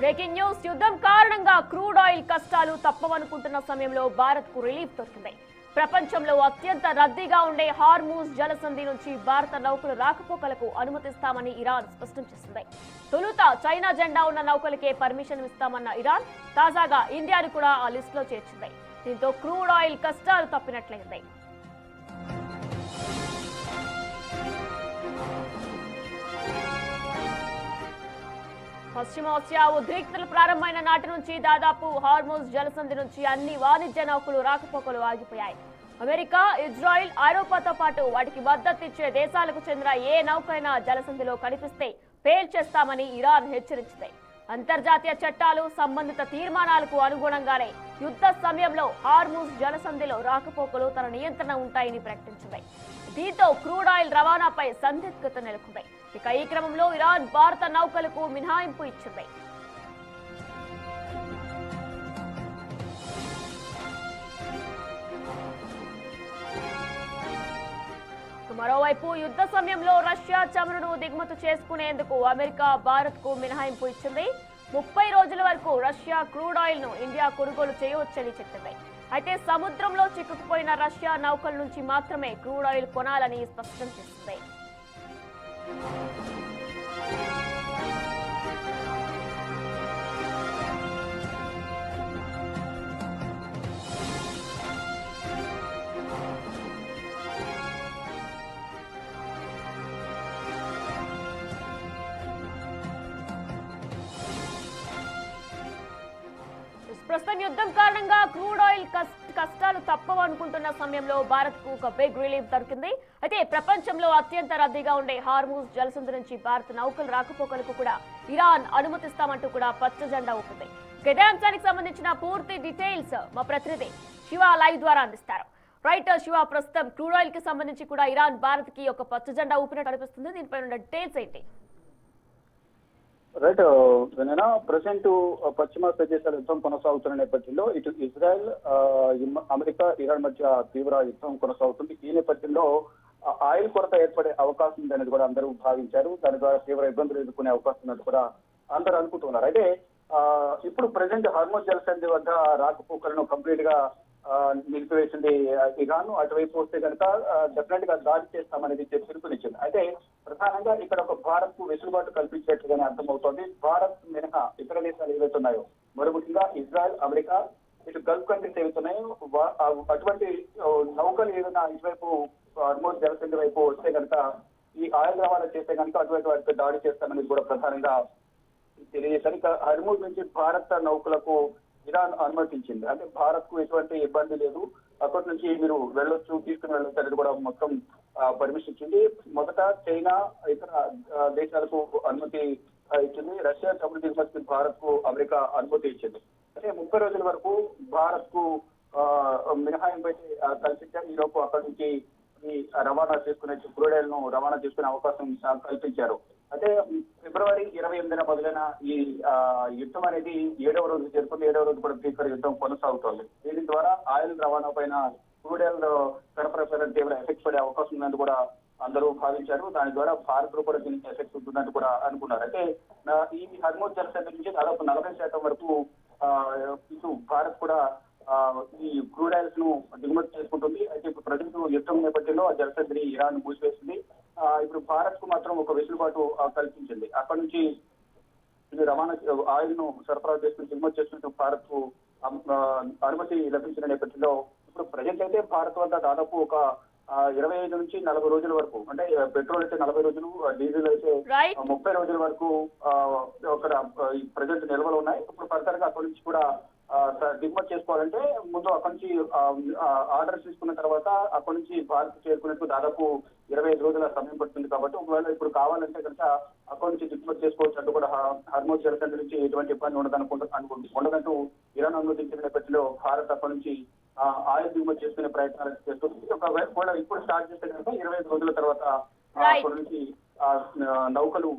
Breaking news యుద్ధం కారణంగా crude oil కష్టాలు తప్పవనుకుంటున్న సమయంలో భారత్ కు రిలీఫ్ దొరికింది. ప్రపంచంలో అత్యంత రద్దీగా ఉండే హార్మూజ్ జలసంధి నుంచి భారత నౌకలు రాకపోకలకు అనుమతిస్తామని ఇరాన్ స్పష్టం చేసింది. తొలుత చైనా జెండా ఉన్న నౌకలకే పర్మిషన్ ఇస్తామన్న ఇరాన్ తాజాగా ఇండియాను కూడా ఆ లిస్టులో చేర్చింది. దీంతో క్రూడ్ ఆయిల్ కష్టాలు తప్పినట్లయింది. పశ్చిమాసియా ఉద్రిక్తతలు ప్రారంభమైన నాటి నుంచి దాదాపు హార్మూజ్ జలసంధి నుంచి అన్ని వాణిజ్య నౌకలు రాకపోకలు ఆగిపోయాయి. అమెరికా, ఇజ్రాయిల్, ఐరోపాతో పాటు వాటికి మద్దతిచ్చే దేశాలకు చెందిన ఏ నౌకైనా జలసంధిలో కనిపిస్తే పేల్చేస్తామని ఇరాన్ హెచ్చరించింది. అంతర్జాతీయ చట్టాలు, సంబంధిత తీర్మానాలకు అనుగుణంగానే యుద్ధ సమయంలో హార్మూజ్ జలసంధిలో రాకపోకలు తన నియంత్రణ ఉంటాయని ప్రకటించింది. దీంతో క్రూడ్ ఆయిల్ రవాణాపై సందిగ్ధత నెలకొంది. ఇక ఈ క్రమంలో ఇరాన్ భారత నౌకలకు మినహాయింపు ఇచ్చింది. మరోవైపు యుద్ధ సమయంలో రష్యా చమురును దిగుమతి చేసుకునేందుకు అమెరికా భారత్ కు మినహాయింపు ఇచ్చింది. 30 రోజుల వరకు రష్యా క్రూడ్ ఆయిల్ ను ఇండియా కొనుగోలు చేయవచ్చని చెప్పింది. అయితే సముద్రంలో చిక్కుకుపోయిన రష్యా నౌకల నుంచి మాత్రమే క్రూడ్ ఆయిల్ కొనాలని స్పష్టం చేసింది. ప్రస్తుతం యుద్ధం కారణంగా క్రూడ్ ఆయిల్ కష్టాలు తప్పవనుకుంటున్న సమయంలో భారత్ కు ఒక బిగ్ రిలీఫ్ దొరికింది. అయితే ప్రపంచంలో అత్యంత రద్దీగా ఉండే హార్మూజ్ జలసంధి నుంచి భారత నౌకలు రాకపోకలకు కూడా ఇరాన్ అనుమతిస్తామంటూ కూడా పచ్చ జెండా ఊపింది. ఇదే అంశానికి సంబంధించిన పూర్తి డీటెయిల్స్ మా ప్రతినిధి శివ లైవ్ ద్వారా అందిస్తారు. రైట్ శివ, ప్రస్తుతం క్రూడ్ ఆయిల్ కి సంబంధించి కూడా ఇరాన్ భారత్ కి ఒక పచ్చ జెండా ఊపినట్టు అనిపిస్తుంది. దీనిపై ఉన్న డీటెయిల్స్ ఏంటి? రైట్ విననా, ప్రజెంట్ పశ్చిమాసియా దేశాల యుద్ధం కొనసాగుతున్న నేపథ్యంలో ఇటు ఇజ్రాయెల్, అమెరికా, ఇరాన్ మధ్య తీవ్ర యుద్ధం కొనసాగుతుంది. ఈ నేపథ్యంలో ఆయిల్ కొరత ఏర్పడే అవకాశం ఉందనేది కూడా అందరూ భావించారు. దాని ద్వారా తీవ్ర ఇబ్బందులు ఎదుర్కొనే అవకాశం ఉన్నట్టు కూడా అందరూ అనుకుంటున్నారు. అయితే ఇప్పుడు ప్రజెంట్ హార్మూజ్ జలసంధి వద్ద రాకపోకలను కంప్లీట్ గా నిలిపివేసింది ఇరాన్. అటువైపు వస్తే కనుక డెఫినెట్ గా దాడి చేస్తామనేది పిలుపునిచ్చింది. అయితే ప్రధానంగా ఇక్కడ ఒక భారత్ కు వెసులుబాటు కల్పించేట్లుగానే అర్థమవుతోంది. భారత్ మినహా ఇతర దేశాలు ఏవైతున్నాయో, మరి ముఖ్యంగా ఇజ్రాయెల్, అమెరికా, ఇటు గల్ఫ్ కంట్రీస్ ఏవైతున్నాయో అటువంటి నౌకలు ఏదైనా ఇటువైపు హార్మూజ్ జలసంధి వైపు వస్తే కనుక ఈ ఆయిల్ రవాణా చేస్తే కనుక అటువైపు వాటిపై దాడి చేస్తామనేది కూడా ప్రధానంగా తెలియజేశారు. ఇక హార్మూజ్ నుంచి భారత నౌకలకు ఇరాన్ అనుమతించింది. అంటే భారత్ కు ఎటువంటి ఇబ్బంది లేదు, అక్కడి నుంచి మీరు వెళ్ళొచ్చు, తీసుకుని వెళ్ళొచ్చు అనేది కూడా మొత్తం పర్మిషన్ ఇచ్చింది. మొదట చైనా, ఇతర దేశాలకు అనుమతి ఇచ్చింది. రష్యా చమురు దిగుమతికి భారత్ కు అమెరికా అనుమతి ఇచ్చింది. అంటే 30 రోజుల వరకు భారత్ కు మినహాయింపు అయితే కల్పించారు. ఈ లోపు అక్కడి నుంచి ఈ రవాణా చేసుకునే క్రూడ్ ఆయిల్ ను రవాణా చేసుకునే అవకాశం కల్పించారు. అయితే ఫిబ్రవరి 28న మొదలైన ఈ యుద్ధం అనేది 7వ రోజు జరుగుతుంది. 7వ రోజు కూడా భీకర యుద్ధం కొనసాగుతోంది. దీని ద్వారా ఆయిల్ రవాణా పైన, క్రూడ్ ఆయిల్ సరఫరా పైన తీవ్ర ఎఫెక్ట్ పడే అవకాశం ఉందని కూడా అందరూ భావించారు. దాని ద్వారా భారత్ లో కూడా దీనికి ఎఫెక్ట్ ఉంటుందని కూడా అనుకున్నారు. అయితే ఈ హార్మూజ్ జలసంధి నుంచి దాదాపు 40% వరకు ఇటు భారత్ కూడా ఈ క్రూడ్ ఆయిల్స్ ను దిగుమతి చేసుకుంటుంది. అయితే ఇప్పుడు ప్రజెంట్ యుద్ధం నేపథ్యంలో ఆ జలసంధిని ఇరాన్ మూసివేస్తుంది. ఇప్పుడు భారత్ కు మాత్రం ఒక వెసులుబాటు కల్పించింది. అక్కడ నుంచి ఇది రవాణా ఆయిల్ ను సరఫరా చేసుకుని దిగుమతి చేసుకుంటూ భారత్ కు అనుమతి లభించిన నేపథ్యంలో ఇప్పుడు ప్రజెంట్ అయితే భారత్ వద్ద దాదాపు ఒక 25 నుంచి 40 రోజుల వరకు, అంటే పెట్రోల్ అయితే 40 రోజులు, డీజిల్ అయితే 30 రోజుల వరకు అక్కడ ప్రజెంట్ నిల్వలు ఉన్నాయి. ఇప్పుడు ఫర్దర్ గా అక్కడి నుంచి కూడా దిగుమతి చేసుకోవాలంటే ముందు అక్కడి నుంచి ఆర్డర్స్ తీసుకున్న తర్వాత అక్కడి నుంచి భారత్ చేరుకునేందుకు దాదాపు 25 రోజుల సమయం పడుతుంది. కాబట్టి ఒకవేళ ఇప్పుడు కావాలంటే కనుక అక్కడి నుంచి దిగుమతి చేసుకోవచ్చు అంటూ కూడా హార్మూజ్ జలసంధి నుంచి ఎటువంటి ఇబ్బంది ఉండదంటూ ఇరాన్ అనుమతించిన నేపథ్యంలో భారత్ అక్కడి నుంచి ఆయిల్ దిగుమతి చేసుకునే ప్రయత్నాలు చేస్తుంది. ఒకవేళ ఇప్పుడు స్టార్ట్ చేస్తే కనుక 25 రోజుల తర్వాత అక్కడి నుంచి నౌకలు,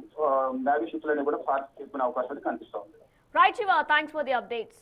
నేవీ షిప్లని కూడా భారత్ చేసుకునే అవకాశాలు కనిపిస్తూ ఉంది. Right Shiva, thanks for the updates.